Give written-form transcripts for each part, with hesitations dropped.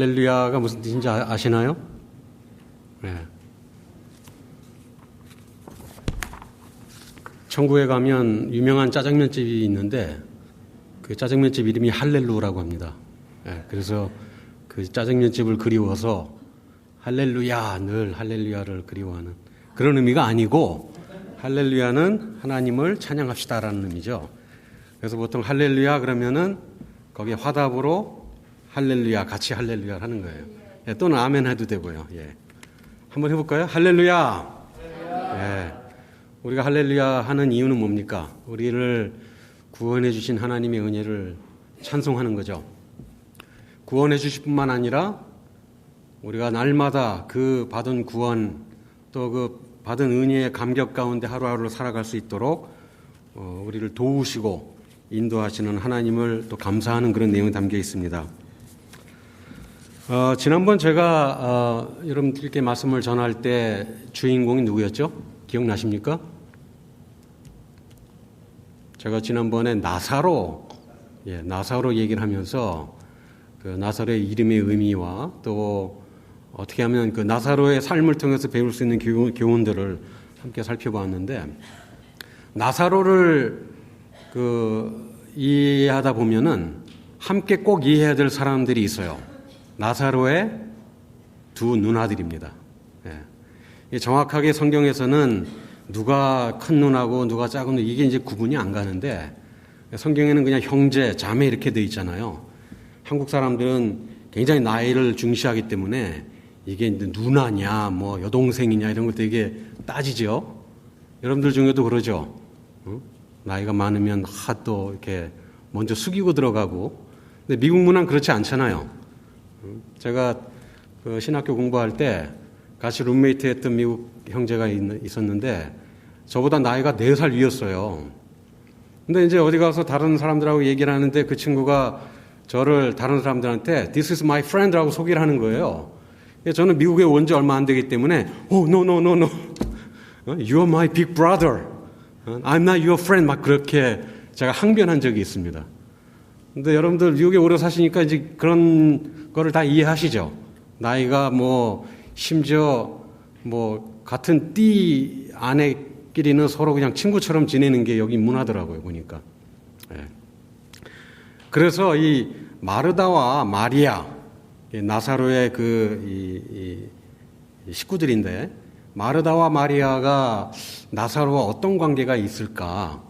할렐루야가 무슨 뜻인지 아시나요? 네. 천국에 가면 유명한 짜장면집이 있는데 그 짜장면집 이름이 할렐루라고 합니다. 네. 그래서 그 짜장면집을 그리워서 할렐루야, 늘 할렐루야를 그리워하는 그런 의미가 아니고 할렐루야는 하나님을 찬양합시다라는 의미죠. 그래서 보통 할렐루야 그러면은 거기에 화답으로 할렐루야, 같이 할렐루야 하는 거예요. 예, 또는 아멘 해도 되고요. 예. 한번 해볼까요? 할렐루야. 예. 우리가 할렐루야 하는 이유는 뭡니까? 우리를 구원해 주신 하나님의 은혜를 찬송하는 거죠. 구원해 주실 뿐만 아니라 우리가 날마다 그 받은 구원 또 그 받은 은혜의 감격 가운데 하루하루를 살아갈 수 있도록 우리를 도우시고 인도하시는 하나님을 또 감사하는 그런 내용이 담겨 있습니다. 지난번 제가 여러분들께 말씀을 전할 때 주인공이 누구였죠? 기억나십니까? 제가 지난번에 나사로 얘기를 하면서 그 나사로의 이름의 의미와 또 어떻게 하면 그 나사로의 삶을 통해서 배울 수 있는 교훈들을 함께 살펴봤는데, 나사로를 이해하다 보면은 함께 꼭 이해해야 될 사람들이 있어요. 나사로의 두 누나들입니다. 예. 정확하게 성경에서는 누가 큰 누나고 누가 작은 누나 이게 이제 구분이 안 가는데 성경에는 그냥 형제, 자매 이렇게 돼 있잖아요. 한국 사람들은 굉장히 나이를 중시하기 때문에 이게 누나냐, 뭐 여동생이냐 이런 것도 이게 따지죠. 여러분들 중에도 그러죠. 나이가 많으면 또 이렇게 먼저 숙이고 들어가고. 근데 미국 문화는 그렇지 않잖아요. 제가 그 신학교 공부할 때 같이 룸메이트 했던 미국 형제가 있었는데 저보다 나이가 4살 위였어요. 근데 이제 어디 가서 다른 사람들하고 얘기를 하는데 그 친구가 저를 다른 사람들한테 This is my friend라고 소개를 하는 거예요. 저는 미국에 온 지 얼마 안 되기 때문에 no. You are my big brother. I'm not your friend. 막 그렇게 제가 항변한 적이 있습니다. 근데 여러분들 미국에 오래 사시니까 이제 그런 거를 다 이해하시죠. 나이가 심지어 같은 띠 아내끼리는 서로 그냥 친구처럼 지내는 게 여기 문화더라고요, 보니까. 네. 그래서 이 마르다와 마리아, 나사로의 이 식구들인데, 마르다와 마리아가 나사로와 어떤 관계가 있을까?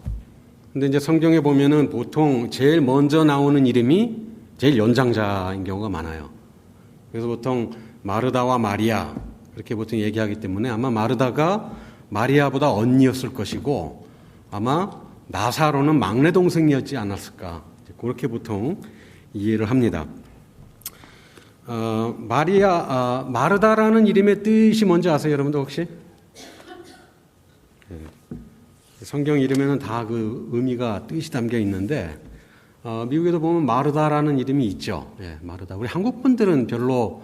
근데 이제 성경에 보면은 보통 제일 먼저 나오는 이름이 제일 연장자인 경우가 많아요. 그래서 보통 마르다와 마리아 그렇게 보통 얘기하기 때문에 아마 마르다가 마리아보다 언니였을 것이고 아마 나사로는 막내 동생이었지 않았을까. 그렇게 보통 이해를 합니다. 마르다라는 이름의 뜻이 뭔지 아세요, 여러분들 혹시? 성경 이름에는 다 그 의미가 뜻이 담겨 있는데 미국에도 보면 마르다라는 이름이 있죠. 예, 마르다. 우리 한국 분들은 별로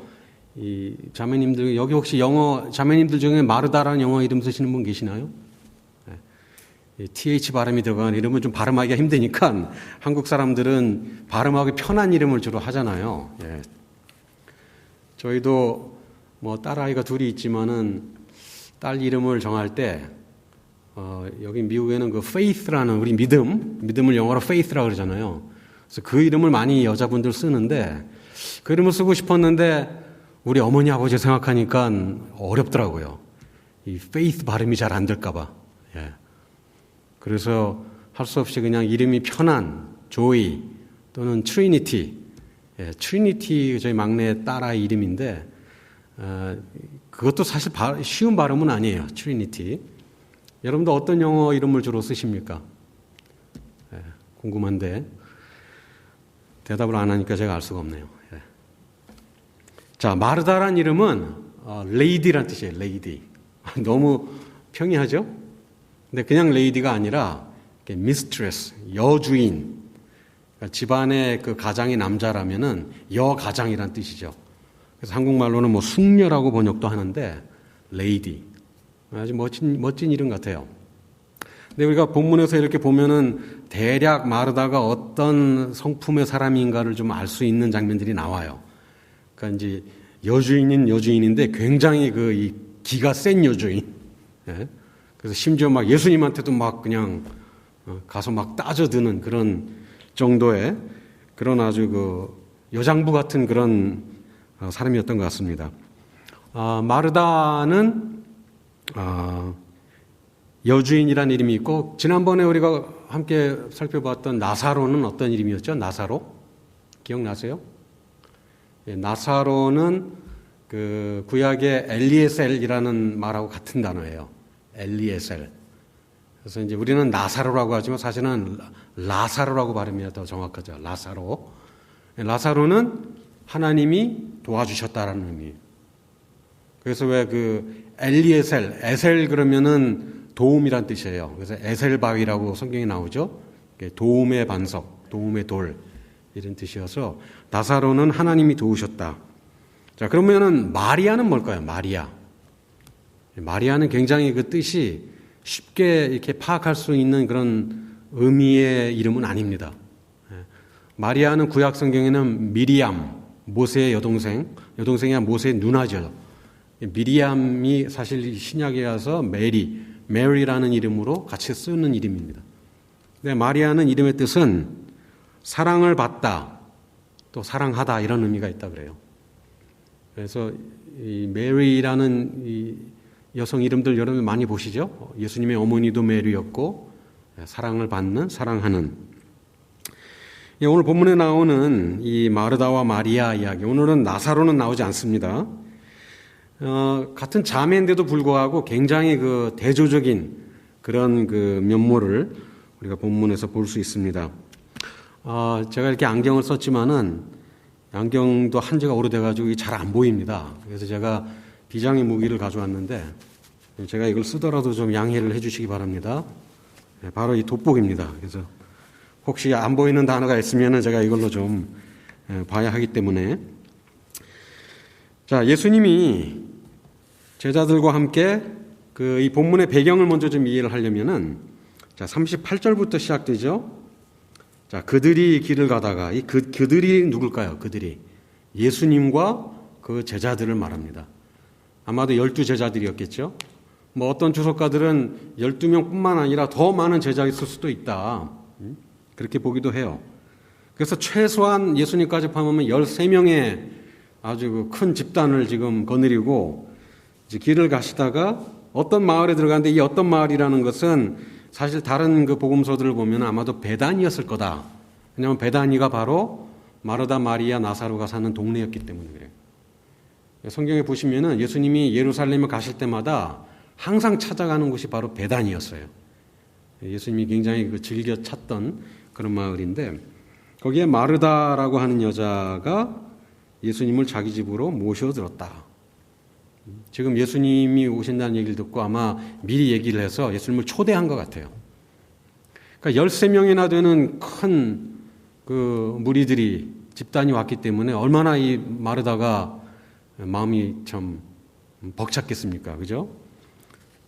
이 자매님들 여기 혹시 영어 자매님들 중에 마르다라는 영어 이름 쓰시는 분 계시나요? 예, TH 발음이 들어가는 이름은 좀 발음하기가 힘드니까 한국 사람들은 발음하기 편한 이름을 주로 하잖아요. 예. 저희도 딸아이가 둘이 있지만은 딸 이름을 정할 때 여기 미국에는 그 faith라는 우리 믿음을 영어로 faith라고 그러잖아요. 그래서 그 이름을 많이 여자분들 쓰는데 그 이름을 쓰고 싶었는데 우리 어머니 아버지 생각하니까 어렵더라고요. 이 faith 발음이 잘 안 될까봐. 예. 그래서 할 수 없이 그냥 이름이 편한 조이 또는 트리니티. 예, 트리니티 저희 막내 딸아이 이름인데 그것도 사실 쉬운 발음은 아니에요. 트리니티. 여러분도 어떤 영어 이름을 주로 쓰십니까? 예, 궁금한데 대답을 안 하니까 제가 알 수가 없네요. 예. 자, 마르다란 이름은 레이디란 뜻이에요. 레이디. 너무 평이하죠? 근데 그냥 레이디가 아니라 미스트레스, 여주인. 그러니까 집안의 그 가장이 남자라면은 여가장이란 뜻이죠. 그래서 한국말로는 숙녀라고 번역도 하는데 레이디. 아주 멋진 이름 같아요. 근데 우리가 본문에서 이렇게 보면은 대략 마르다가 어떤 성품의 사람인가를 좀 알 수 있는 장면들이 나와요. 그러니까 이제 여주인인 여주인인데 굉장히 이 기가 센 여주인. 예? 그래서 심지어 막 예수님한테도 막 그냥 가서 막 따져드는 그런 정도의 그런 아주 여장부 같은 그런 사람이었던 것 같습니다. 마르다는 여주인이라는 이름이 있고, 지난번에 우리가 함께 살펴봤던 나사로는 어떤 이름이었죠? 나사로? 기억나세요? 예, 나사로는 그 구약의 엘리에셀이라는 말하고 같은 단어예요. 엘리에셀. 그래서 이제 우리는 나사로라고 하지만 사실은 라사로라고 발음이 더 정확하죠. 라사로. 라사로는 하나님이 도와주셨다라는 의미예요. 그래서 왜 엘리에셀, 에셀 그러면은 도움이란 뜻이에요. 그래서 에셀바위라고 성경에 나오죠. 도움의 반석, 도움의 돌 이런 뜻이어서 나사로는 하나님이 도우셨다. 자, 그러면은 마리아는 뭘까요? 마리아는 굉장히 그 뜻이 쉽게 이렇게 파악할 수 있는 그런 의미의 이름은 아닙니다. 마리아는 구약 성경에는 미리암, 모세의 여동생이 아니라 모세의 누나죠. 미리암이 사실 신약에 와서 메리라는 이름으로 같이 쓰는 이름입니다. 근데 마리아는 이름의 뜻은 사랑을 받다, 또 사랑하다 이런 의미가 있다 그래요. 그래서 이 메리라는 이 여성 이름들 여러분 많이 보시죠? 예수님의 어머니도 메리였고 사랑을 받는, 사랑하는. 오늘 본문에 나오는 이 마르다와 마리아 이야기, 오늘은 나사로는 나오지 않습니다. 같은 자매인데도 불구하고 굉장히 대조적인 그런 면모를 우리가 본문에서 볼 수 있습니다. 제가 이렇게 안경을 썼지만은 안경도 한 지가 오래돼가지고 잘 안 보입니다. 그래서 제가 비장의 무기를 가져왔는데 제가 이걸 쓰더라도 좀 양해를 해주시기 바랍니다. 바로 이 돋보기입니다. 그래서 혹시 안 보이는 단어가 있으면 제가 이걸로 좀 봐야 하기 때문에. 자, 예수님이 제자들과 함께 이 본문의 배경을 먼저 좀 이해를 하려면은, 자, 38절부터 시작되죠. 자, 그들이 길을 가다가, 그들이 누굴까요? 그들이 예수님과 그 제자들을 말합니다. 아마도 12제자들이었겠죠. 뭐 어떤 주석가들은 12명뿐만 아니라 더 많은 제자가 있을 수도 있다, 그렇게 보기도 해요. 그래서 최소한 예수님까지 포함하면 13명의 아주 큰 집단을 지금 거느리고 이제 길을 가시다가 어떤 마을에 들어가는데, 이 어떤 마을이라는 것은 사실 다른 복음서들을 보면 아마도 베다니였을 거다. 왜냐하면 베다니가 바로 마르다, 마리아, 나사로가 사는 동네였기 때문에 그래요. 성경에 보시면은 예수님이 예루살렘에 가실 때마다 항상 찾아가는 곳이 바로 베다니였어요. 예수님이 굉장히 즐겨 찾던 그런 마을인데, 거기에 마르다라고 하는 여자가 예수님을 자기 집으로 모셔들었다. 지금 예수님이 오신다는 얘기를 듣고 아마 미리 얘기를 해서 예수님을 초대한 것 같아요. 그러니까 13명이나 되는 큰 무리들이, 집단이 왔기 때문에 얼마나 이 마르다가 마음이 참 벅찼겠습니까? 그죠?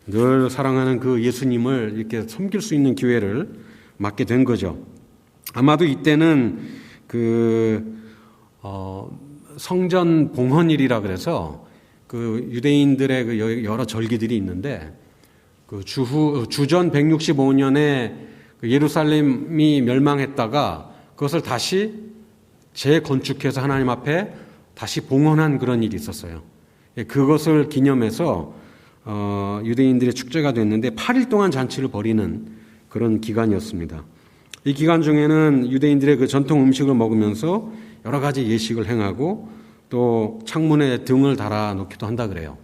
늘 사랑하는 그 예수님을 이렇게 섬길 수 있는 기회를 맞게 된 거죠. 아마도 이때는 성전 봉헌일이라 그래서 유대인들의 여러 절기들이 있는데, 주전 165년에 예루살렘이 멸망했다가 그것을 다시 재건축해서 하나님 앞에 다시 봉헌한 그런 일이 있었어요. 그것을 기념해서 유대인들의 축제가 됐는데 8일 동안 잔치를 벌이는 그런 기간이었습니다. 이 기간 중에는 유대인들의 전통 음식을 먹으면서 여러 가지 예식을 행하고 또 창문에 등을 달아놓기도 한다 그래요.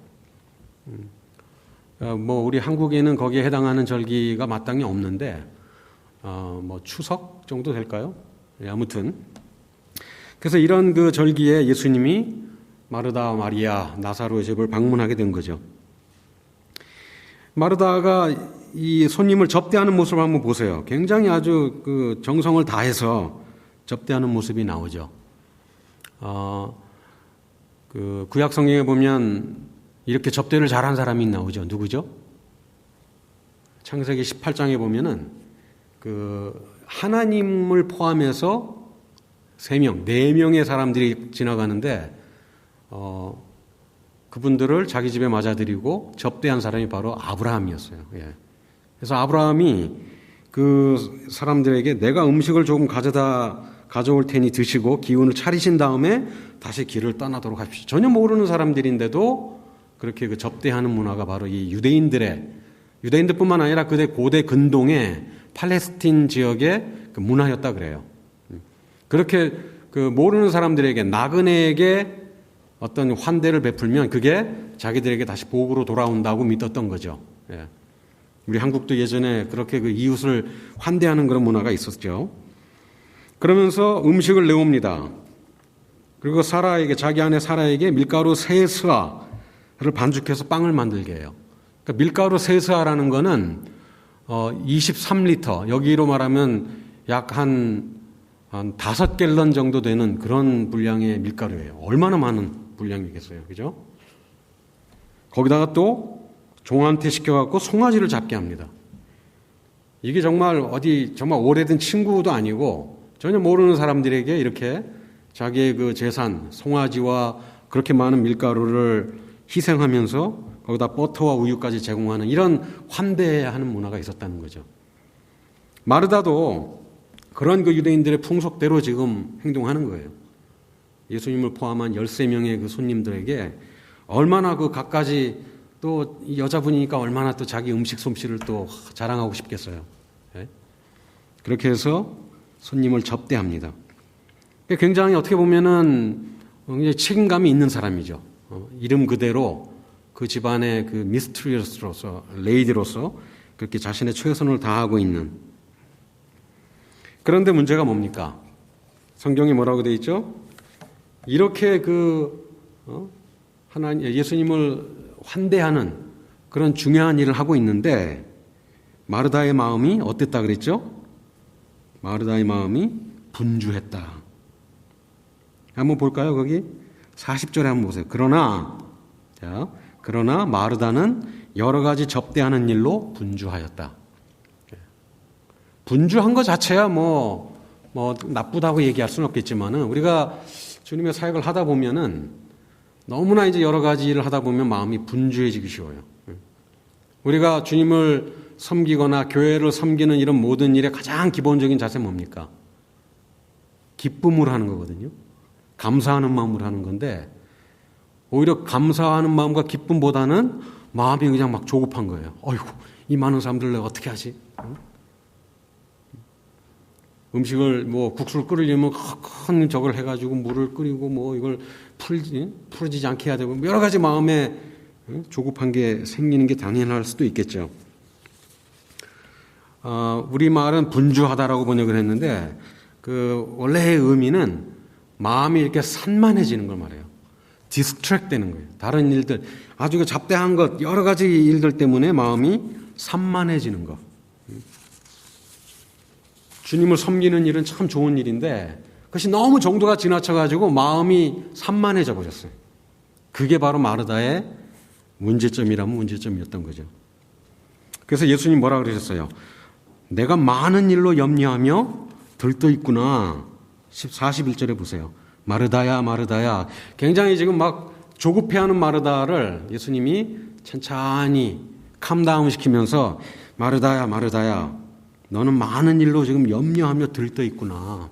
뭐 우리 한국에는 거기에 해당하는 절기가 마땅히 없는데 뭐 추석 정도 될까요? 아무튼 그래서 이런 절기에 예수님이 마르다, 마리아, 나사로의 집을 방문하게 된 거죠. 마르다가 이 손님을 접대하는 모습을 한번 보세요. 굉장히 아주 정성을 다해서 접대하는 모습이 나오죠. 구약 성경에 보면 이렇게 접대를 잘한 사람이 나오죠. 누구죠? 창세기 18장에 보면은 하나님을 포함해서 3명, 4명의 사람들이 지나가는데 그분들을 자기 집에 맞아들이고 접대한 사람이 바로 아브라함이었어요. 예. 그래서 아브라함이 그 사람들에게 내가 음식을 조금 가져올 테니 드시고 기운을 차리신 다음에 다시 길을 떠나도록 하십시오. 전혀 모르는 사람들인데도 그렇게 그 접대하는 문화가 바로 이 유대인들뿐만 아니라 그때 고대 근동의 팔레스틴 지역의 그 문화였다 그래요. 그렇게 그 모르는 사람들에게 나그네에게 어떤 환대를 베풀면 그게 자기들에게 다시 복으로 돌아온다고 믿었던 거죠. 예. 우리 한국도 예전에 그렇게 그 이웃을 환대하는 그런 문화가 있었죠. 그러면서 음식을 내옵니다. 그리고 자기 아내 사라에게 밀가루 세스아를 반죽해서 빵을 만들게 해요. 그러니까 밀가루 세스아라는 거는 23리터, 여기로 말하면 약 한 5갤런 정도 되는 그런 분량의 밀가루예요. 얼마나 많은 분량이겠어요. 그죠? 거기다가 또 종한테 시켜갖고 송아지를 잡게 합니다. 이게 정말 오래된 친구도 아니고 전혀 모르는 사람들에게 이렇게 자기의 그 재산, 송아지와 그렇게 많은 밀가루를 희생하면서 거기다 버터와 우유까지 제공하는 이런 환대하는 문화가 있었다는 거죠. 마르다도 그런 그 유대인들의 풍속대로 지금 행동하는 거예요. 예수님을 포함한 13명의 그 손님들에게 얼마나 그 갖가지 또 여자분이니까 얼마나 또 자기 음식 솜씨를 또 자랑하고 싶겠어요. 네? 그렇게 해서 손님을 접대합니다. 굉장히 어떻게 보면은 책임감이 있는 사람이죠. 이름 그대로 그 집안의 그 미스트리어스로서, 레이디로서 그렇게 자신의 최선을 다하고 있는. 그런데 문제가 뭡니까? 성경에 뭐라고 되어 있죠? 이렇게 예수님을 환대하는 그런 중요한 일을 하고 있는데 마르다의 마음이 어땠다 그랬죠? 마르다의 마음이 분주했다. 한번 볼까요? 거기 40절에 한번 보세요. 그러나 마르다는 여러 가지 접대하는 일로 분주하였다. 분주한 것 자체야 뭐 나쁘다고 얘기할 수는 없겠지만은 우리가 주님의 사역을 하다 보면은 너무나 이제 여러 가지 일을 하다 보면 마음이 분주해지기 쉬워요. 우리가 주님을 섬기거나 교회를 섬기는 이런 모든 일의 가장 기본적인 자세는 뭡니까? 기쁨으로 하는 거거든요. 감사하는 마음으로 하는 건데 오히려 감사하는 마음과 기쁨보다는 마음이 그냥 막 조급한 거예요. 어이구, 이 많은 사람들 내가 어떻게 하지? 음식을 국수를 끓이려면 큰 저걸 해가지고 물을 끓이고 이걸 풀어지지 않게 해야 되고 여러 가지 마음에 조급한 게 생기는 게 당연할 수도 있겠죠. 우리 말은 분주하다라고 번역을 했는데 그 원래의 의미는 마음이 이렇게 산만해지는 걸 말해요. 디스트랙 되는 거예요. 다른 일들, 아주 잡다한 것, 여러 가지 일들 때문에 마음이 산만해지는 것. 주님을 섬기는 일은 참 좋은 일인데 그것이 너무 정도가 지나쳐가지고 마음이 산만해져 버렸어요. 그게 바로 마르다의 문제점이라면 문제점이었던 거죠. 그래서 예수님 뭐라 그러셨어요? 내가 많은 일로 염려하며 들떠 있구나. 41절에 보세요. 마르다야 마르다야. 굉장히 지금 막 조급해하는 마르다를 예수님이 천천히 캄다운 시키면서 마르다야 마르다야 너는 많은 일로 지금 염려하며 들떠 있구나.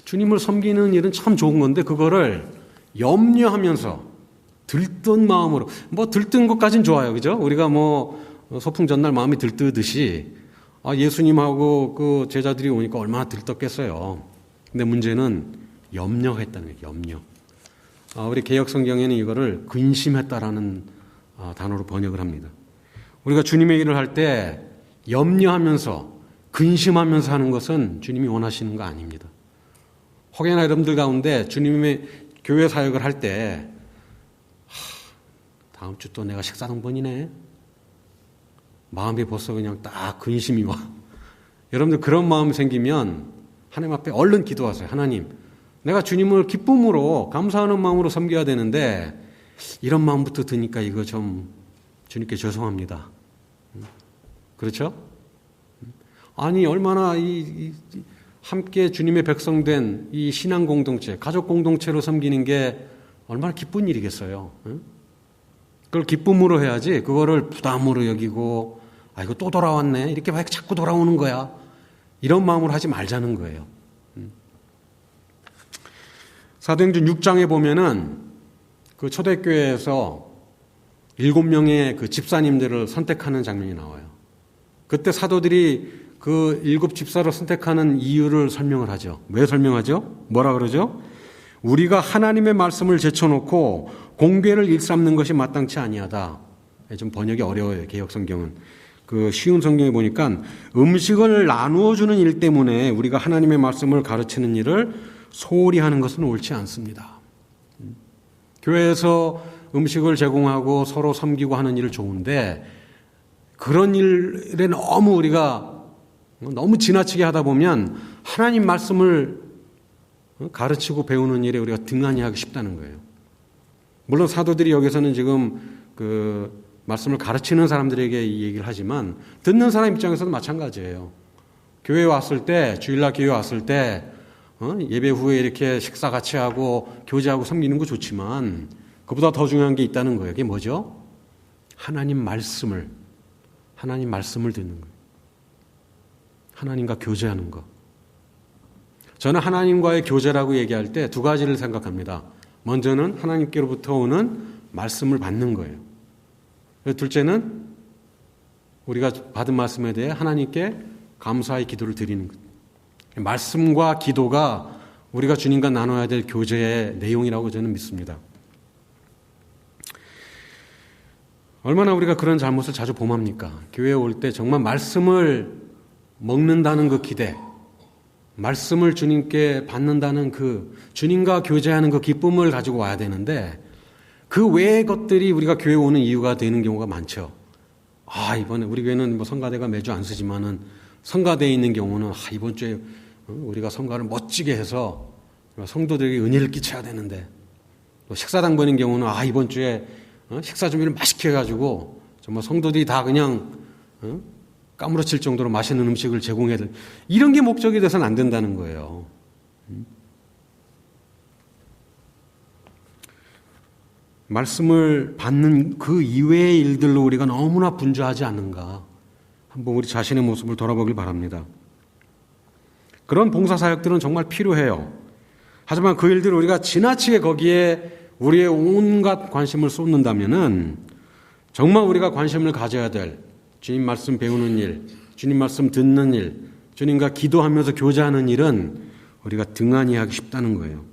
주님을 섬기는 일은 참 좋은 건데 그거를 염려하면서 들뜬 마음으로 들뜬 것까지는 좋아요. 그죠? 우리가 소풍 전날 마음이 들뜨듯이 예수님하고 그 제자들이 오니까 얼마나 들떴겠어요. 근데 문제는 염려했다는 거예요. 염려. 우리 개역 성경에는 이거를 근심했다라는 단어로 번역을 합니다. 우리가 주님의 일을 할 때 염려하면서 근심하면서 하는 것은 주님이 원하시는 거 아닙니다. 혹여나 여러분들 가운데 주님의 교회 사역을 할 때 다음 주 또 내가 식사동번이네. 마음이 벌써 그냥 딱 근심이 와. 여러분들 그런 마음 생기면 하나님 앞에 얼른 기도하세요. 하나님, 내가 주님을 기쁨으로 감사하는 마음으로 섬겨야 되는데 이런 마음부터 드니까 이거 좀 주님께 죄송합니다. 그렇죠? 아니 얼마나 함께 주님의 백성된 이 신앙 공동체, 가족 공동체로 섬기는 게 얼마나 기쁜 일이겠어요. 응? 그걸 기쁨으로 해야지 그거를 부담으로 여기고 이거 또 돌아왔네 이렇게 막 자꾸 돌아오는 거야 이런 마음으로 하지 말자는 거예요. 사도행전 6장에 보면은 그 초대교회에서 7명의 그 집사님들을 선택하는 장면이 나와요. 그때 사도들이 그 7 집사를 선택하는 이유를 설명을 하죠. 왜 설명하죠? 뭐라 그러죠? 우리가 하나님의 말씀을 제쳐놓고 공궤를 일삼는 것이 마땅치 아니하다. 좀 번역이 어려워요. 개역 성경은. 그 쉬운 성경에 보니까 음식을 나누어 주는 일 때문에 우리가 하나님의 말씀을 가르치는 일을 소홀히 하는 것은 옳지 않습니다. 교회에서 음식을 제공하고 서로 섬기고 하는 일은 좋은데 그런 일에 너무 우리가 너무 지나치게 하다 보면 하나님 말씀을 가르치고 배우는 일에 우리가 등한히 하기 쉽다는 거예요. 물론 사도들이 여기서는 지금 그 말씀을 가르치는 사람들에게 이 얘기를 하지만 듣는 사람 입장에서도 마찬가지예요. 교회에 왔을 때, 주일날 교회 왔을 때 예배 후에 이렇게 식사 같이 하고 교제하고 섬기는 거 좋지만 그보다 더 중요한 게 있다는 거예요. 그게 뭐죠? 하나님 말씀을 듣는 거예요. 하나님과 교제하는 거. 저는 하나님과의 교제라고 얘기할 때 2가지를 생각합니다. 먼저는 하나님께로부터 오는 말씀을 받는 거예요. 둘째는 우리가 받은 말씀에 대해 하나님께 감사의 기도를 드리는 것. 말씀과 기도가 우리가 주님과 나눠야 될 교제의 내용이라고 저는 믿습니다. 얼마나 우리가 그런 잘못을 자주 범합니까? 교회에 올 때 정말 말씀을 먹는다는 그 기대, 말씀을 주님께 받는다는 그 주님과 교제하는 그 기쁨을 가지고 와야 되는데 그 외의 것들이 우리가 교회에 오는 이유가 되는 경우가 많죠. 이번에 우리 교회는 뭐 성가대가 매주 안 쓰지만은 성가대에 있는 경우는 이번 주에 우리가 성가를 멋지게 해서 성도들에게 은혜를 끼쳐야 되는데 또 식사당 보는 경우는 이번 주에 식사 준비를 맛있게 해가지고 정말 성도들이 다 그냥 까무러칠 정도로 맛있는 음식을 제공해야 돼. 이런 게 목적이 돼서는 안 된다는 거예요. 말씀을 받는 그 이외의 일들로 우리가 너무나 분주하지 않는가. 한번 우리 자신의 모습을 돌아보길 바랍니다. 그런 봉사사역들은 정말 필요해요. 하지만 그 일들을 우리가 지나치게 거기에 우리의 온갖 관심을 쏟는다면은 정말 우리가 관심을 가져야 될 주님 말씀 배우는 일, 주님 말씀 듣는 일, 주님과 기도하면서 교제하는 일은 우리가 등한히 하기 쉽다는 거예요.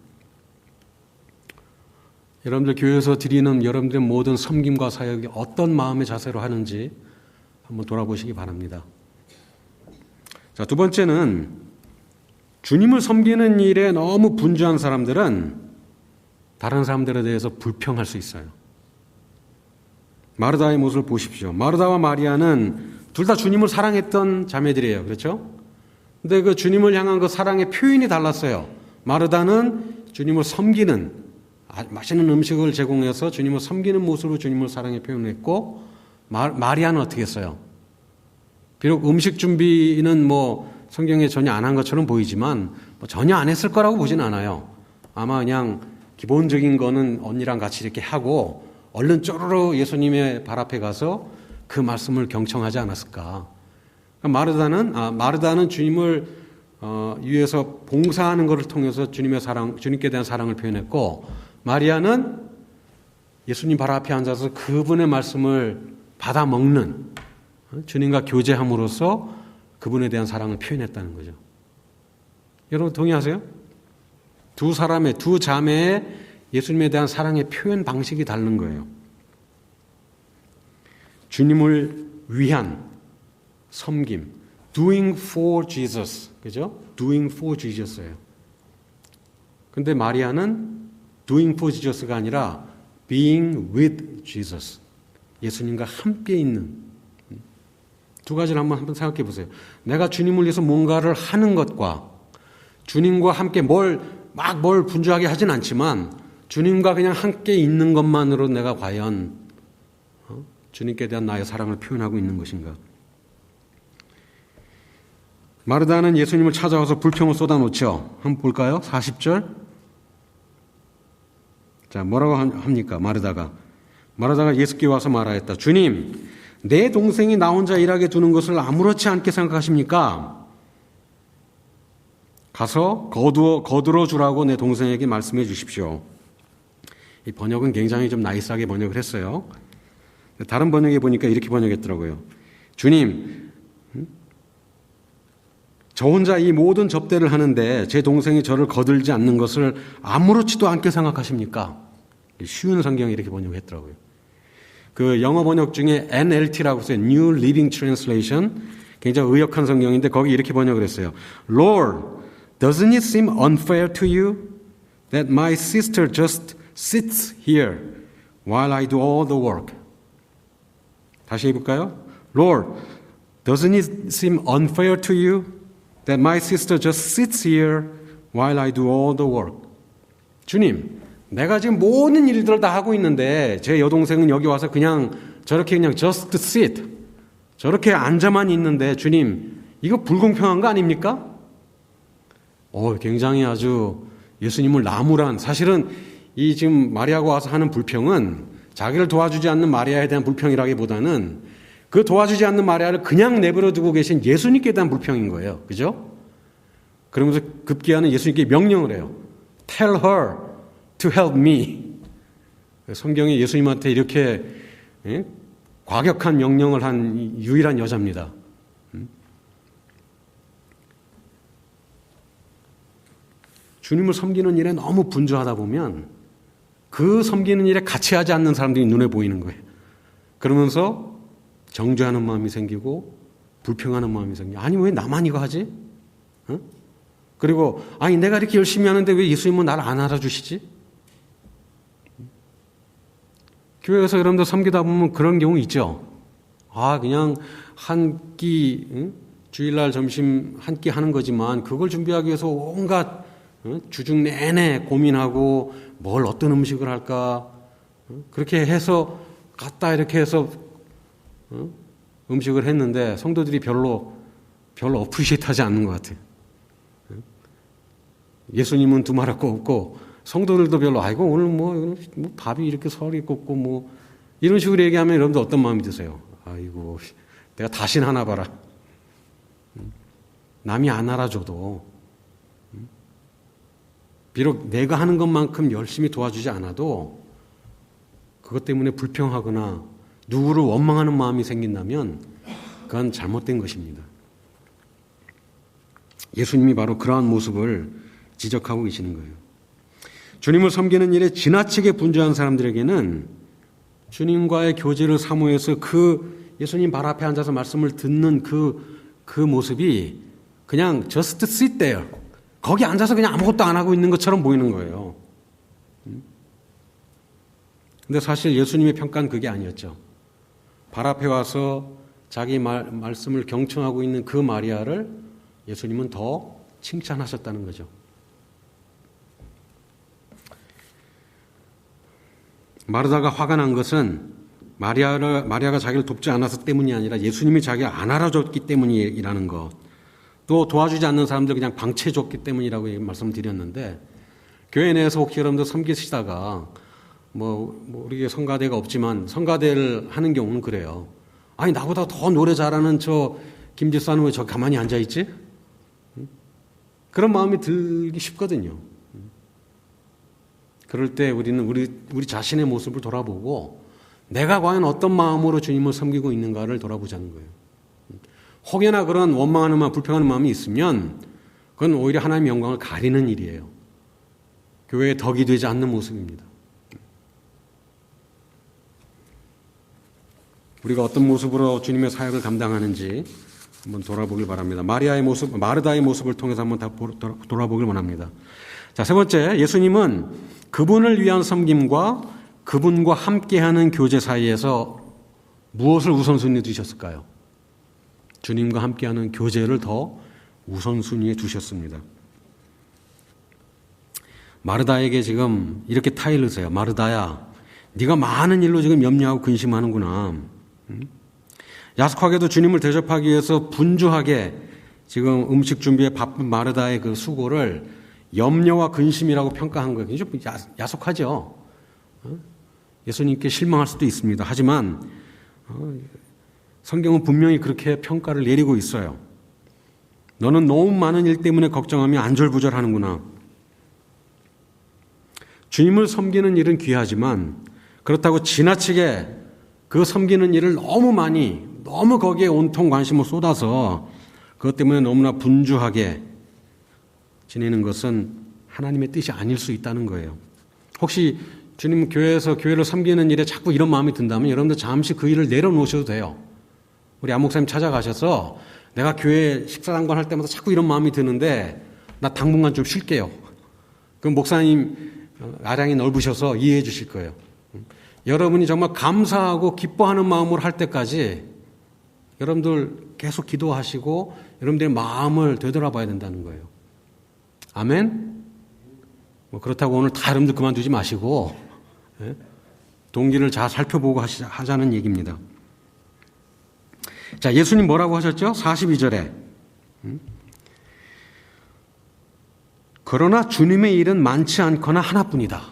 여러분들 교회에서 드리는 여러분들의 모든 섬김과 사역이 어떤 마음의 자세로 하는지 한번 돌아보시기 바랍니다. 자, 2번째는 주님을 섬기는 일에 너무 분주한 사람들은 다른 사람들에 대해서 불평할 수 있어요. 마르다의 모습을 보십시오. 마르다와 마리아는 둘 다 주님을 사랑했던 자매들이에요. 그렇죠? 근데 그 주님을 향한 그 사랑의 표현이 달랐어요. 마르다는 주님을 섬기는 맛있는 음식을 제공해서 주님을 섬기는 모습으로 주님을 사랑해 표현했고 마리아는 어떻게 했어요? 비록 음식 준비는 뭐 성경에 전혀 안 한 것처럼 보이지만 전혀 안 했을 거라고 보진 않아요. 아마 그냥 기본적인 거는 언니랑 같이 이렇게 하고 얼른 쪼르르 예수님의 발 앞에 가서 그 말씀을 경청하지 않았을까. 마르다는 주님을 위해서 봉사하는 것을 통해서 주님께 대한 사랑을 표현했고 마리아는 예수님 발 앞에 앉아서 그분의 말씀을 받아 먹는 주님과 교제함으로써 그분에 대한 사랑을 표현했다는 거죠. 여러분 동의하세요? 두 자매의 예수님에 대한 사랑의 표현 방식이 다른 거예요. 주님을 위한 섬김, doing for Jesus, 그죠? doing for Jesus예요. 근데 마리아는 doing for Jesus가 아니라 being with Jesus, 예수님과 함께 있는. 2가지를 한번 생각해 보세요. 내가 주님을 위해서 뭔가를 하는 것과 주님과 함께 뭘 분주하게 하진 않지만 주님과 그냥 함께 있는 것만으로 내가 과연 주님께 대한 나의 사랑을 표현하고 있는 것인가. 마르다는 예수님을 찾아와서 불평을 쏟아놓죠. 한번 볼까요? 40절. 자, 뭐라고 합니까? 마르다가 예수께 와서 말하였다. 주님, 내 동생이 나 혼자 일하게 두는 것을 아무렇지 않게 생각하십니까? 가서 거두어 주라고 내 동생에게 말씀해 주십시오. 이 번역은 굉장히 좀 나이스하게 번역을 했어요. 다른 번역에 보니까 이렇게 번역했더라고요. 주님, 저 혼자 이 모든 접대를 하는데 제 동생이 저를 거들지 않는 것을 아무렇지도 않게 생각하십니까? 쉬운 성경이 이렇게 번역했더라고요. 그 영어 번역 중에 NLT라고 써요. New Living Translation. 굉장히 의역한 성경인데 거기 이렇게 번역을 했어요. Lord, doesn't it seem unfair to you that my sister just sits here while I do all the work? 다시 해볼까요? Lord, doesn't it seem unfair to you that my sister just sits here while I do all the work? 주님, 내가 지금 모든 일들을 다 하고 있는데 제 여동생은 여기 와서 저렇게 그냥 just sit, 저렇게 앉아만 있는데 주님, 이거 불공평한 거 아닙니까? 굉장히 아주 예수님을 나무란, 사실은 이 지금 마리아가 와서 하는 불평은 자기를 도와주지 않는 마리아에 대한 불평이라기보다는 그 도와주지 않는 마리아를 그냥 내버려 두고 계신 예수님께 대한 불평인 거예요. 그죠? 그러면서 급기야는 예수님께 명령을 해요. Tell her to help me. 성경에 예수님한테 이렇게 과격한 명령을 한 유일한 여자입니다. 주님을 섬기는 일에 너무 분주하다 보면 그 섬기는 일에 같이 하지 않는 사람들이 눈에 보이는 거예요. 그러면서 정죄하는 마음이 생기고 불평하는 마음이 생기고, 아니 왜 나만 이거 하지? 그리고 아니 내가 이렇게 열심히 하는데 왜 예수님은 나를 안 알아주시지? 교회에서 여러분들 섬기다 보면 그런 경우 있죠. 그냥 한 끼, 주일날 점심 한 끼 하는 거지만 그걸 준비하기 위해서 온갖 주중 내내 고민하고 뭘 어떤 음식을 할까, 그렇게 해서 갖다 이렇게 해서 음식을 했는데 성도들이 별로 어프리시에이트하지 않는 것 같아요. 예수님은 두말할 거 없고 성도들도 별로 아이고 오늘 뭐 밥이 이렇게 설이 곱고 뭐 이런 식으로 얘기하면 여러분들 어떤 마음이 드세요? 아이고 내가 다신 하나 봐라. 남이 안 알아줘도 비록 내가 하는 것만큼 열심히 도와주지 않아도 그것 때문에 불평하거나 누구를 원망하는 마음이 생긴다면 그건 잘못된 것입니다. 예수님이 바로 그러한 모습을 지적하고 계시는 거예요. 주님을 섬기는 일에 지나치게 분주한 사람들에게는 주님과의 교제를 사모해서 그 예수님 발 앞에 앉아서 말씀을 듣는 그 모습이 그냥 just sit there, 거기 앉아서 그냥 아무것도 안 하고 있는 것처럼 보이는 거예요. 근데 사실 예수님의 평가는 그게 아니었죠. 발 앞에 와서 자기 말씀을 경청하고 있는 그 마리아를 예수님은 더 칭찬하셨다는 거죠. 마르다가 화가 난 것은 마리아가 자기를 돕지 않아서 때문이 아니라 예수님이 자기를 안 알아줬기 때문이라는 것, 또 도와주지 않는 사람들 그냥 방치해줬기 때문이라고 말씀드렸는데, 교회 내에서 혹시 여러분들 섬기시다가 우리 성가대가 없지만 성가대를 하는 경우는 그래요. 아니 나보다 더 노래 잘하는 저 김집사는 왜 저 가만히 앉아있지? 그런 마음이 들기 쉽거든요. 그럴 때 우리는 우리 자신의 모습을 돌아보고 내가 과연 어떤 마음으로 주님을 섬기고 있는가를 돌아보자는 거예요. 혹여나 그런 원망하는 마음, 불평하는 마음이 있으면 그건 오히려 하나님의 영광을 가리는 일이에요. 교회의 덕이 되지 않는 모습입니다. 우리가 어떤 모습으로 주님의 사역을 감당하는지 한번 돌아보길 바랍니다. 마르다의 모습을 통해서 한번 돌아보길 원합니다. 자, 세 번째, 예수님은 그분을 위한 섬김과 그분과 함께하는 교제 사이에서 무엇을 우선순위에 두셨을까요? 주님과 함께하는 교제를 더 우선순위에 두셨습니다. 마르다에게 지금 이렇게 타일르세요. 마르다야, 네가 많은 일로 지금 염려하고 근심하는구나. 야속하게도 주님을 대접하기 위해서 분주하게 지금 음식 준비에 바쁜 마르다의 그 수고를 염려와 근심이라고 평가한 거예요. 좀 야속하죠. 예수님께 실망할 수도 있습니다. 하지만 성경은 분명히 그렇게 평가를 내리고 있어요. 너는 너무 많은 일 때문에 걱정하며 안절부절하는구나. 주님을 섬기는 일은 귀하지만 그렇다고 지나치게 그 섬기는 일을 너무 거기에 온통 관심을 쏟아서 그것 때문에 너무나 분주하게 지내는 것은 하나님의 뜻이 아닐 수 있다는 거예요. 혹시 주님 교회에서 교회를 섬기는 일에 자꾸 이런 마음이 든다면 여러분들 잠시 그 일을 내려놓으셔도 돼요. 우리 안 목사님 찾아가셔서 내가 교회 식사당번 할 때마다 자꾸 이런 마음이 드는데 나 당분간 좀 쉴게요. 그럼 목사님 아량이 넓으셔서 이해해 주실 거예요. 여러분이 정말 감사하고 기뻐하는 마음으로 할 때까지 여러분들 계속 기도하시고 여러분들의 마음을 되돌아봐야 된다는 거예요. 아멘? 그렇다고 오늘 다 여러분들 그만두지 마시고 동기를 잘 살펴보고 하자는 얘기입니다. 자, 예수님 뭐라고 하셨죠? 42절에 그러나 주님의 일은 많지 않거나 하나뿐이다.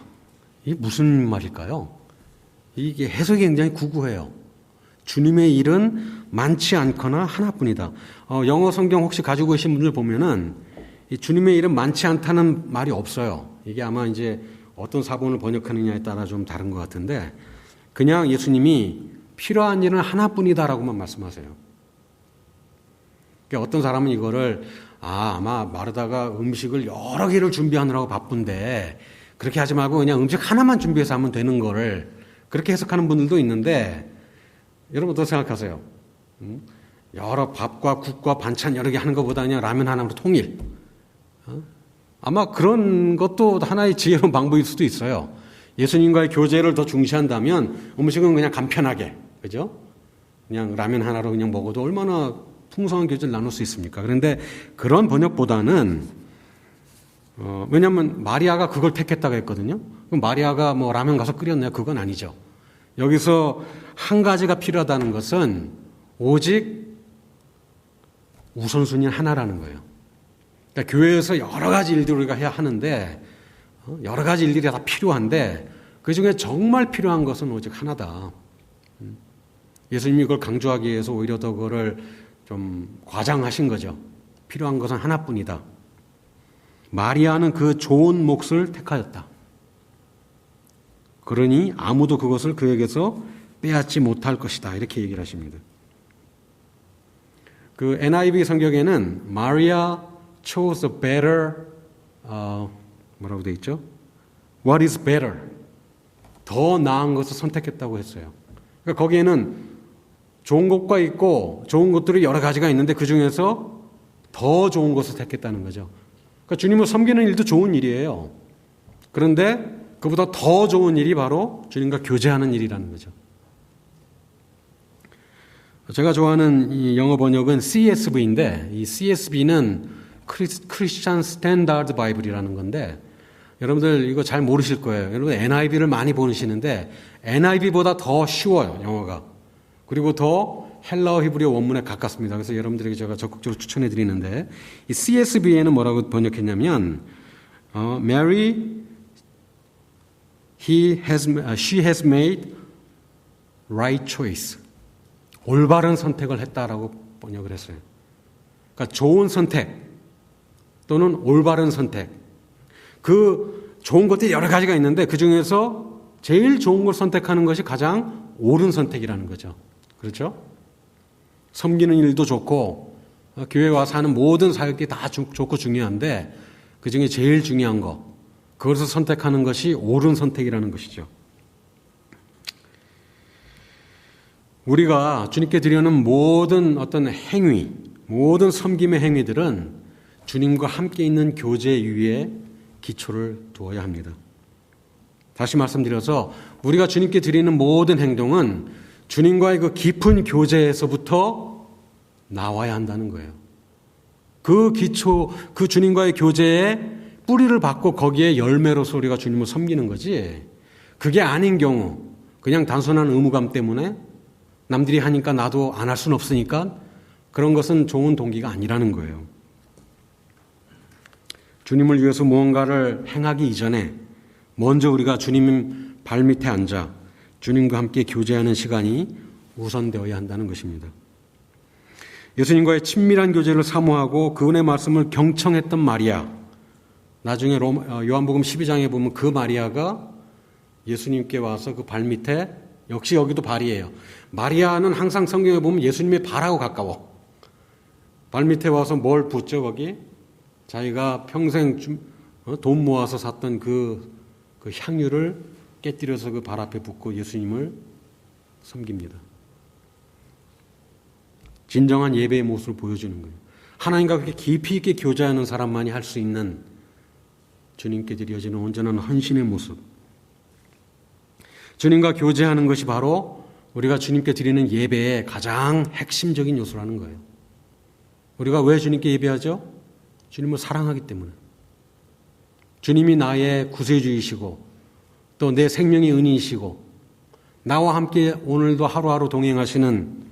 이게 무슨 말일까요? 이게 해석이 굉장히 구구해요. 주님의 일은 많지 않거나 하나뿐이다. 영어 성경 혹시 가지고 계신 분들 보면은 이 주님의 일은 많지 않다는 말이 없어요. 이게 아마 이제 어떤 사본을 번역하느냐에 따라 좀 다른 것 같은데 그냥 예수님이 필요한 일은 하나뿐이다라고만 말씀하세요. 그러니까 어떤 사람은 이거를 아마 마르다가 음식을 여러 개를 준비하느라고 바쁜데 그렇게 하지 말고 그냥 음식 하나만 준비해서 하면 되는 거를 그렇게 해석하는 분들도 있는데 여러분 어떻게 생각하세요? 여러 밥과 국과 반찬 여러 개 하는 것보다 그냥 라면 하나로 통일. 아마 그런 것도 하나의 지혜로운 방법일 수도 있어요. 예수님과의 교제를 더 중시한다면 음식은 그냥 간편하게, 그죠? 그냥 라면 하나로 그냥 먹어도 얼마나 풍성한 교제를 나눌 수 있습니까? 그런데 그런 번역보다는 왜냐하면 마리아가 그걸 택했다고 했거든요. 그럼 마리아가 뭐 라면 가서 끓였나요? 그건 아니죠. 여기서 한 가지가 필요하다는 것은 오직 우선순위 하나라는 거예요. 그러니까 교회에서 여러 가지 일들을 우리가 해야 하는데 여러 가지 일들이 다 필요한데 그중에 정말 필요한 것은 오직 하나다. 예수님이 그걸 강조하기 위해서 오히려 더 그거를 좀 과장하신 거죠. 필요한 것은 하나뿐이다. 마리아는 그 좋은 몫을 택하였다. 그러니 아무도 그것을 그에게서 빼앗지 못할 것이다. 이렇게 얘기를 하십니다. 그 NIV 성경에는 Maria chose a better 뭐라고 돼 있죠? What is better? 더 나은 것을 선택했다고 했어요. 그러니까 거기에는 좋은 것과 있고 좋은 것들이 여러 가지가 있는데 그 중에서 더 좋은 것을 택했다는 거죠. 그러니까 주님을 섬기는 일도 좋은 일이에요. 그런데 그보다 더 좋은 일이 바로 주님과 교제하는 일이라는 거죠. 제가 좋아하는 이 영어 번역은 CSV인데 이 CSV는 Christian Standard Bible이라는 건데 여러분들 이거 잘 모르실 거예요. 여러분 NIV를 많이 보시는데 NIV보다 더 쉬워요, 영어가. 그리고 더 헬라어 히브리어 원문에 가깝습니다. 그래서 여러분들에게 제가 적극적으로 추천해 드리는데 이 CSV에는 뭐라고 번역했냐면 Mary, she has made right choice. 올바른 선택을 했다라고 번역을 했어요. 그러니까 좋은 선택 또는 올바른 선택. 그 좋은 것들이 여러 가지가 있는데 그 중에서 제일 좋은 걸 선택하는 것이 가장 옳은 선택이라는 거죠. 그렇죠? 섬기는 일도 좋고 교회 와서 하는 모든 사역이 다 좋고 중요한데 그 중에 제일 중요한 거 그것을 선택하는 것이 옳은 선택이라는 것이죠. 우리가 주님께 드리는 모든 어떤 행위, 모든 섬김의 행위들은 주님과 함께 있는 교제 위에 기초를 두어야 합니다. 다시 말씀드려서 우리가 주님께 드리는 모든 행동은 주님과의 그 깊은 교제에서부터 나와야 한다는 거예요. 그 기초, 그 주님과의 교제에 뿌리를 받고 거기에 열매로서 우리가 주님을 섬기는 거지. 그게 아닌 경우 그냥 단순한 의무감 때문에 남들이 하니까 나도 안 할 수는 없으니까 그런 것은 좋은 동기가 아니라는 거예요. 주님을 위해서 무언가를 행하기 이전에 먼저 우리가 주님 발밑에 앉아 주님과 함께 교제하는 시간이 우선되어야 한다는 것입니다. 예수님과의 친밀한 교제를 사모하고 그분의 말씀을 경청했던 마리아, 나중에 요한복음 12장에 보면 그 마리아가 예수님께 와서 그 발밑에, 역시 여기도 발이에요. 마리아는 항상 성경에 보면 예수님의 발하고 가까워. 발밑에 와서 뭘 붓죠, 거기? 자기가 평생 돈 모아서 샀던 그 향유를 깨뜨려서 그 발 앞에 붓고 예수님을 섬깁니다. 진정한 예배의 모습을 보여주는 거예요. 하나님과 그렇게 깊이 있게 교제하는 사람만이 할 수 있는 주님께 드려지는 온전한 헌신의 모습. 주님과 교제하는 것이 바로 우리가 주님께 드리는 예배의 가장 핵심적인 요소라는 거예요. 우리가 왜 주님께 예배하죠? 주님을 사랑하기 때문에. 주님이 나의 구세주이시고 또 내 생명의 은인이시고 나와 함께 오늘도 하루하루 동행하시는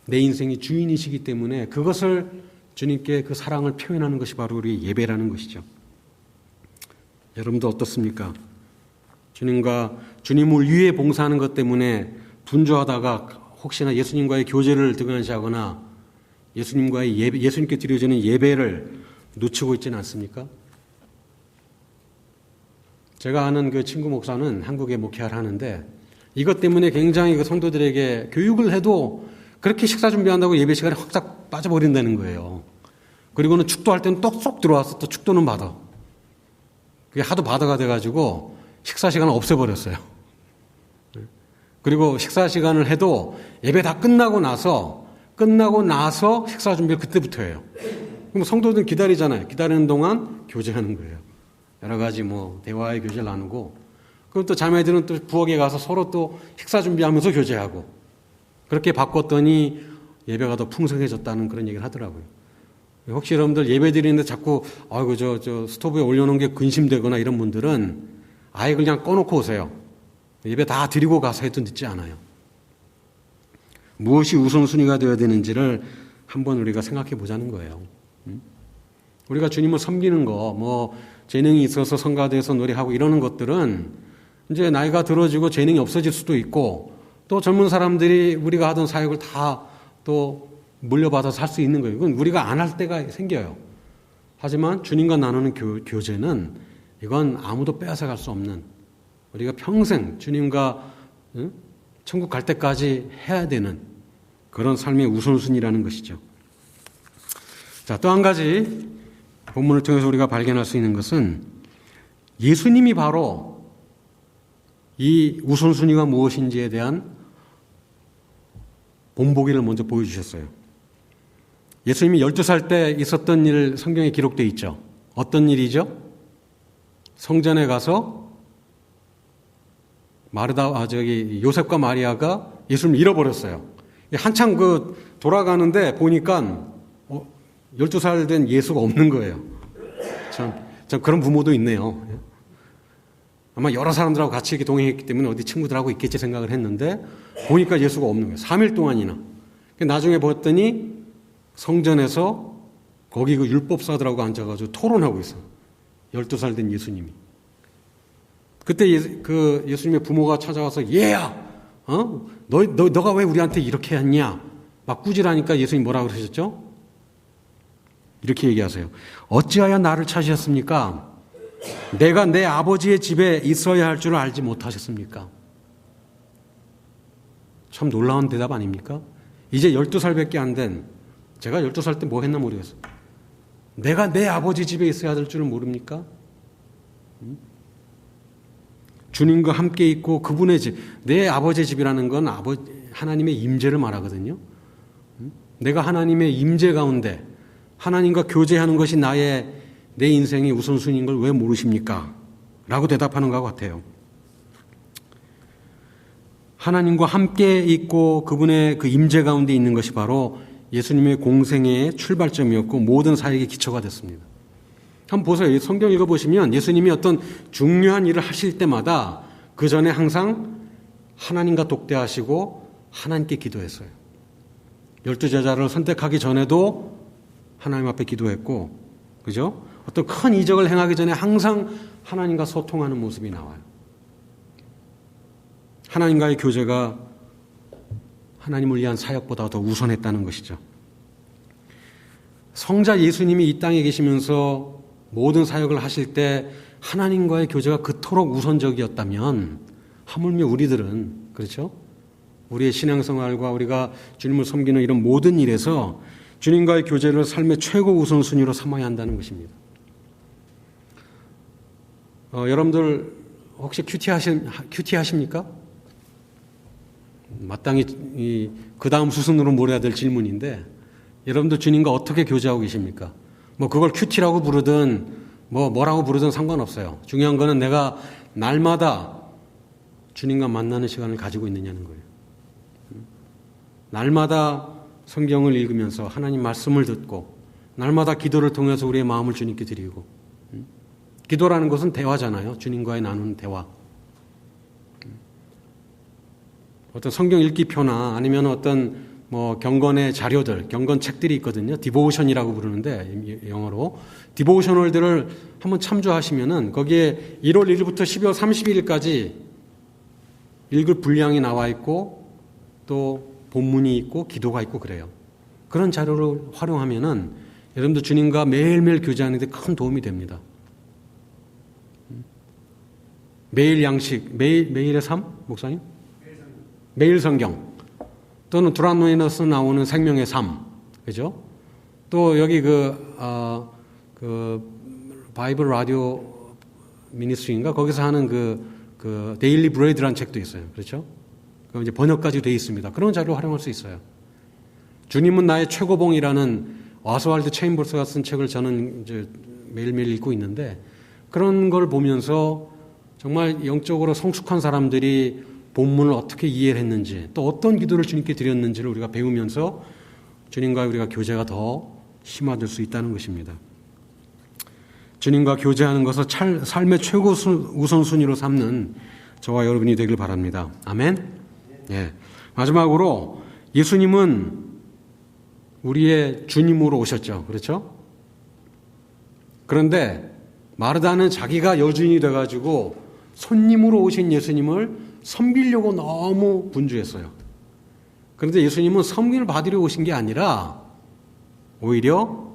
내 인생의 주인이시기 때문에 그것을 주님께 그 사랑을 표현하는 것이 바로 우리 예배라는 것이죠. 여러분도 어떻습니까? 주님을 위해 봉사하는 것 때문에 분주하다가 혹시나 예수님과의 교제를 등한시하거나 예수님께 드려지는 예배를 놓치고 있지는 않습니까? 제가 아는 그 친구 목사는 한국에 목회를 하는데 이것 때문에 굉장히 그 성도들에게 교육을 해도 그렇게 식사 준비한다고 예배 시간에 확 빠져버린다는 거예요. 그리고는 축도할 때는 또 쏙 들어와서 또 축도는 받아. 그게 하도 바다가 돼가지고 식사 시간을 없애버렸어요. 그리고 식사 시간을 해도 예배 다 끝나고 나서 식사 준비를 그때부터 해요. 그럼 성도들은 기다리잖아요. 기다리는 동안 교제하는 거예요. 여러 가지 대화의 교제를 나누고, 그럼 또 자매들은 또 부엌에 가서 서로 또 식사 준비하면서 교제하고, 그렇게 바꿨더니 예배가 더 풍성해졌다는 그런 얘기를 하더라고요. 혹시 여러분들 예배 드리는데 자꾸, 저 스토브에 올려놓은 게 근심되거나 이런 분들은 아예 그냥 꺼놓고 오세요. 예배 다 드리고 가서 해도 늦지 않아요. 무엇이 우선순위가 되어야 되는지를 한번 우리가 생각해 보자는 거예요. 우리가 주님을 섬기는 거, 재능이 있어서 성가대에서 노래하고 이러는 것들은 이제 나이가 들어지고 재능이 없어질 수도 있고 또 젊은 사람들이 우리가 하던 사역을 다 또 물려받아서 할 수 있는 거예요. 이건 우리가 안 할 때가 생겨요. 하지만 주님과 나누는 교제는 이건 아무도 빼앗아갈 수 없는, 우리가 평생 주님과 천국 갈 때까지 해야 되는 그런 삶의 우선순위라는 것이죠. 자, 또 한 가지 본문을 통해서 우리가 발견할 수 있는 것은 예수님이 바로 이 우선순위가 무엇인지에 대한 본보기를 먼저 보여주셨어요. 예수님이 12살 때 있었던 일 성경에 기록되어 있죠. 어떤 일이죠? 성전에 가서 요셉과 마리아가 예수님을 잃어버렸어요. 한참 돌아가는데 보니까 12살 된 예수가 없는 거예요. 참 그런 부모도 있네요. 아마 여러 사람들하고 같이 이렇게 동행했기 때문에 어디 친구들하고 있겠지 생각을 했는데 보니까 예수가 없는 거예요. 3일 동안이나. 나중에 봤더니 성전에서 거기 그 율법사들하고 앉아가지고 토론하고 있어. 12살 된 예수님이. 그때 예수님의 부모가 찾아와서 얘야, 너가 왜 우리한테 이렇게 했냐? 막 꾸지라니까 예수님 뭐라고 그러셨죠? 이렇게 얘기하세요. 어찌하여 나를 찾으셨습니까? 내가 내 아버지의 집에 있어야 할 줄 알지 못하셨습니까? 참 놀라운 대답 아닙니까? 이제 12살밖에 안 된, 제가 12살 때 뭐 했나 모르겠어요. 내가 내 아버지 집에 있어야 할 줄을 모릅니까? 주님과 함께 있고 그분의 집, 내 아버지의 집이라는 건 하나님의 임재를 말하거든요. 내가 하나님의 임재 가운데 하나님과 교제하는 것이 내 인생의 우선순위인 걸 왜 모르십니까? 라고 대답하는 것 같아요. 하나님과 함께 있고 그분의 그 임재 가운데 있는 것이 바로 예수님의 공생의 출발점이었고 모든 사역의 기초가 됐습니다. 한번 보세요. 성경 읽어보시면 예수님이 어떤 중요한 일을 하실 때마다 그 전에 항상 하나님과 독대하시고 하나님께 기도했어요. 12제자를 선택하기 전에도 하나님 앞에 기도했고, 그죠? 어떤 큰 이적을 행하기 전에 항상 하나님과 소통하는 모습이 나와요. 하나님과의 교제가 하나님을 위한 사역보다 더 우선했다는 것이죠. 성자 예수님이 이 땅에 계시면서 모든 사역을 하실 때 하나님과의 교제가 그토록 우선적이었다면 하물며 우리들은, 그렇죠? 우리의 신앙생활과 우리가 주님을 섬기는 이런 모든 일에서 주님과의 교제를 삶의 최고 우선순위로 삼아야 한다는 것입니다. 여러분들 혹시 큐티 하십니까? 마땅히 그 다음 수순으로 몰아야 될 질문인데, 여러분들 주님과 어떻게 교제하고 계십니까? 뭐 그걸 큐티라고 부르든 뭐라고 부르든 상관없어요. 중요한 거는 내가 날마다 주님과 만나는 시간을 가지고 있느냐는 거예요. 날마다 성경을 읽으면서 하나님 말씀을 듣고 날마다 기도를 통해서 우리의 마음을 주님께 드리고, 기도라는 것은 대화잖아요. 주님과의 나누는 대화. 어떤 성경 읽기표나 아니면 어떤 경건의 자료들, 경건 책들이 있거든요. 디보션이라고 부르는데, 영어로. 디보셔널들을 한번 참조하시면은 거기에 1월 1일부터 12월 31일까지 읽을 분량이 나와 있고 또 본문이 있고 기도가 있고 그래요. 그런 자료를 활용하면은 여러분들 주님과 매일매일 교제하는 데 큰 도움이 됩니다. 매일 양식, 매일의 삶? 목사님? 매일 성경. 또는 두란노에서 나오는 생명의 삶. 그죠? 또 여기 바이블 라디오 미니스트리인가? 거기서 하는 그 데일리 브레이드라는 책도 있어요. 그렇죠? 그 이제 번역까지 되어 있습니다. 그런 자료를 활용할 수 있어요. 주님은 나의 최고봉이라는 와스왈드 체인버스가 쓴 책을 저는 이제 매일매일 읽고 있는데, 그런 걸 보면서 정말 영적으로 성숙한 사람들이 본문을 어떻게 이해를 했는지, 또 어떤 기도를 주님께 드렸는지를 우리가 배우면서 주님과 우리가 교제가 더 심화될 수 있다는 것입니다. 주님과 교제하는 것을 삶의 최고 우선순위로 삼는 저와 여러분이 되길 바랍니다. 아멘. 예. 마지막으로 예수님은 우리의 주님으로 오셨죠. 그렇죠? 그런데 마르다는 자기가 여주인이 돼가지고 손님으로 오신 예수님을 섬기려고 너무 분주했어요. 그런데 예수님은 섬김을 받으려 오신 게 아니라 오히려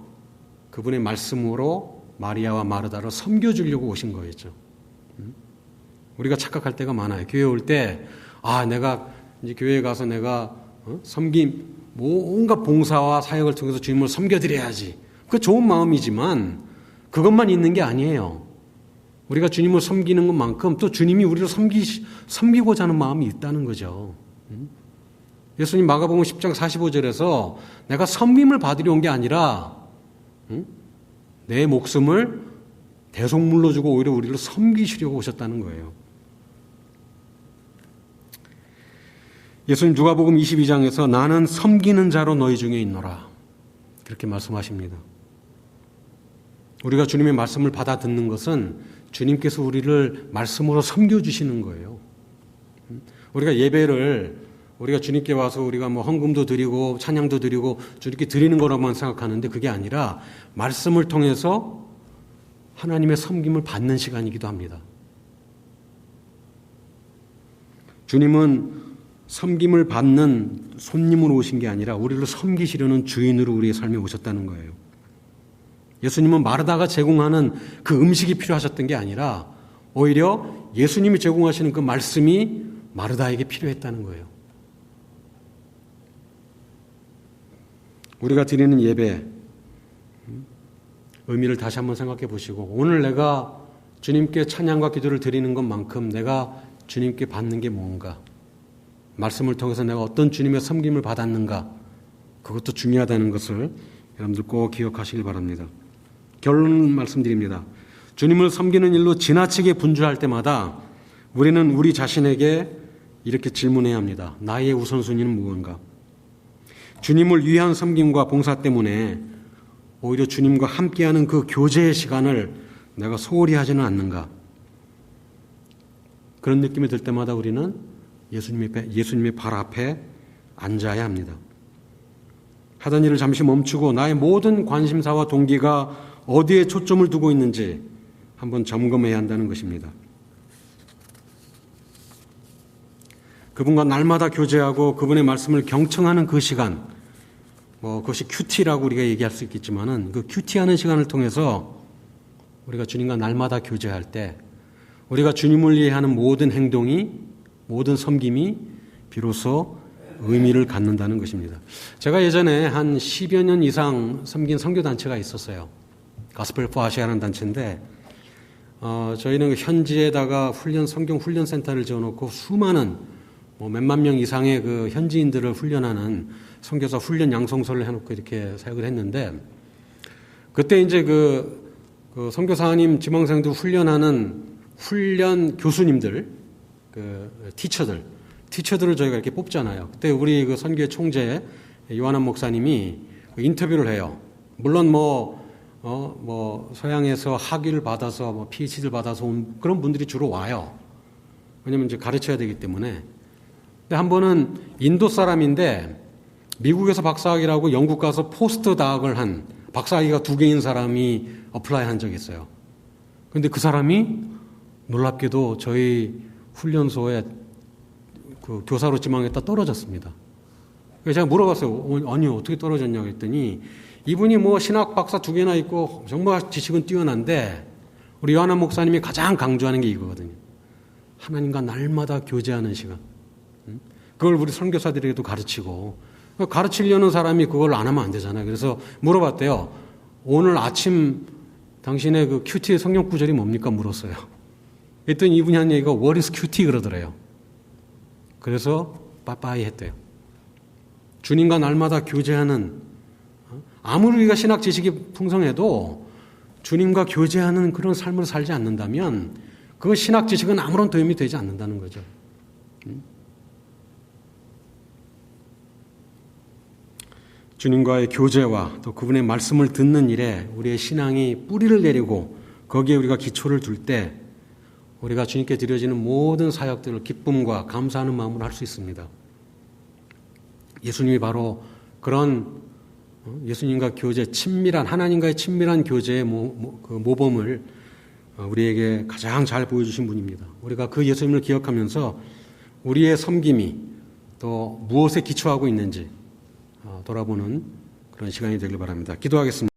그분의 말씀으로 마리아와 마르다를 섬겨주려고 오신 거였죠. 우리가 착각할 때가 많아요. 교회 올 때, 내가 이제 교회에 가서 내가 섬김, 온갖 봉사와 사역을 통해서 주님을 섬겨드려야지. 그 좋은 마음이지만 그것만 있는 게 아니에요. 우리가 주님을 섬기는 것만큼 또 주님이 우리를 섬기고자 하는 마음이 있다는 거죠. 예수님 마가복음 10장 45절에서 내가 섬김을 받으려 온 게 아니라 내 목숨을 대속물로 주고 오히려 우리를 섬기시려고 오셨다는 거예요. 예수님 누가복음 22장에서 나는 섬기는 자로 너희 중에 있노라, 그렇게 말씀하십니다. 우리가 주님의 말씀을 받아 듣는 것은 주님께서 우리를 말씀으로 섬겨주시는 거예요. 우리가 예배를 우리가 주님께 와서 우리가 헌금도 드리고 찬양도 드리고 주님께 드리는 거라고만 생각하는데 그게 아니라 말씀을 통해서 하나님의 섬김을 받는 시간이기도 합니다. 주님은 섬김을 받는 손님으로 오신 게 아니라 우리를 섬기시려는 주인으로 우리의 삶에 오셨다는 거예요. 예수님은 마르다가 제공하는 그 음식이 필요하셨던 게 아니라 오히려 예수님이 제공하시는 그 말씀이 마르다에게 필요했다는 거예요. 우리가 드리는 예배 의미를 다시 한번 생각해 보시고, 오늘 내가 주님께 찬양과 기도를 드리는 것만큼 내가 주님께 받는 게 뭔가, 말씀을 통해서 내가 어떤 주님의 섬김을 받았는가, 그것도 중요하다는 것을 여러분들 꼭 기억하시길 바랍니다. 결론 말씀드립니다. 주님을 섬기는 일로 지나치게 분주할 때마다 우리는 우리 자신에게 이렇게 질문해야 합니다. 나의 우선순위는 무엇인가? 주님을 위한 섬김과 봉사 때문에 오히려 주님과 함께하는 그 교제의 시간을 내가 소홀히 하지는 않는가? 그런 느낌이 들 때마다 우리는 예수님의 발 앞에 앉아야 합니다. 하던 일을 잠시 멈추고 나의 모든 관심사와 동기가 어디에 초점을 두고 있는지 한번 점검해야 한다는 것입니다. 그분과 날마다 교제하고 그분의 말씀을 경청하는 그 시간, 그것이 큐티라고 우리가 얘기할 수 있겠지만은 그 큐티하는 시간을 통해서 우리가 주님과 날마다 교제할 때 우리가 주님을 위해 하는 모든 행동이, 모든 섬김이 비로소 의미를 갖는다는 것입니다. 제가 예전에 한 10여 년 이상 섬긴 선교단체가 있었어요. 가스펠 포 아시아라는 단체인데, 저희는 현지에다가 성경 훈련센터를 지어놓고 수많은 몇만 명 이상의 그 현지인들을 훈련하는 선교사 훈련 양성소를 해놓고 이렇게 사역을 했는데, 그때 이제 그 선교사님 지망생들 훈련하는 훈련 교수님들, 티처들을 저희가 이렇게 뽑잖아요. 그때 우리 그 선교회 총재 요한한 목사님이 인터뷰를 해요. 물론 서양에서 학위를 받아서 PhD를 받아서 온 그런 분들이 주로 와요. 왜냐면 이제 가르쳐야 되기 때문에. 근데 한 번은 인도 사람인데 미국에서 박사학위라고 영국 가서 포스트 다학을 한 박사학위가 2개인 사람이 어플라이 한 적이 있어요. 근데 그 사람이 놀랍게도 저희 훈련소에 그 교사로 지망했다 떨어졌습니다. 그래서 제가 물어봤어요. 아니, 어떻게 떨어졌냐고 했더니 이분이 신학 박사 2개나 있고 정말 지식은 뛰어난데 우리 요한한 목사님이 가장 강조하는 게 이거거든요. 하나님과 날마다 교제하는 시간. 그걸 우리 선교사들에게도 가르치고 가르치려는 사람이 그걸 안 하면 안 되잖아요. 그래서 물어봤대요. 오늘 아침 당신의 그 큐티의 성경 구절이 뭡니까? 물었어요. 그랬더니 이분이 한 얘기가 What is 큐티? 그러더래요. 그래서 빠빠이 했대요. 주님과 날마다 교제하는, 아무리 우리가 신학 지식이 풍성해도 주님과 교제하는 그런 삶을 살지 않는다면 그 신학 지식은 아무런 도움이 되지 않는다는 거죠. 주님과의 교제와 또 그분의 말씀을 듣는 일에 우리의 신앙이 뿌리를 내리고 거기에 우리가 기초를 둘 때 우리가 주님께 드려지는 모든 사역들을 기쁨과 감사하는 마음으로 할 수 있습니다. 예수님이 바로 그런 예수님과 교제, 하나님과의 친밀한 교제의 모범을 우리에게 가장 잘 보여주신 분입니다. 우리가 그 예수님을 기억하면서 우리의 섬김이 또 무엇에 기초하고 있는지 돌아보는 그런 시간이 되길 바랍니다. 기도하겠습니다.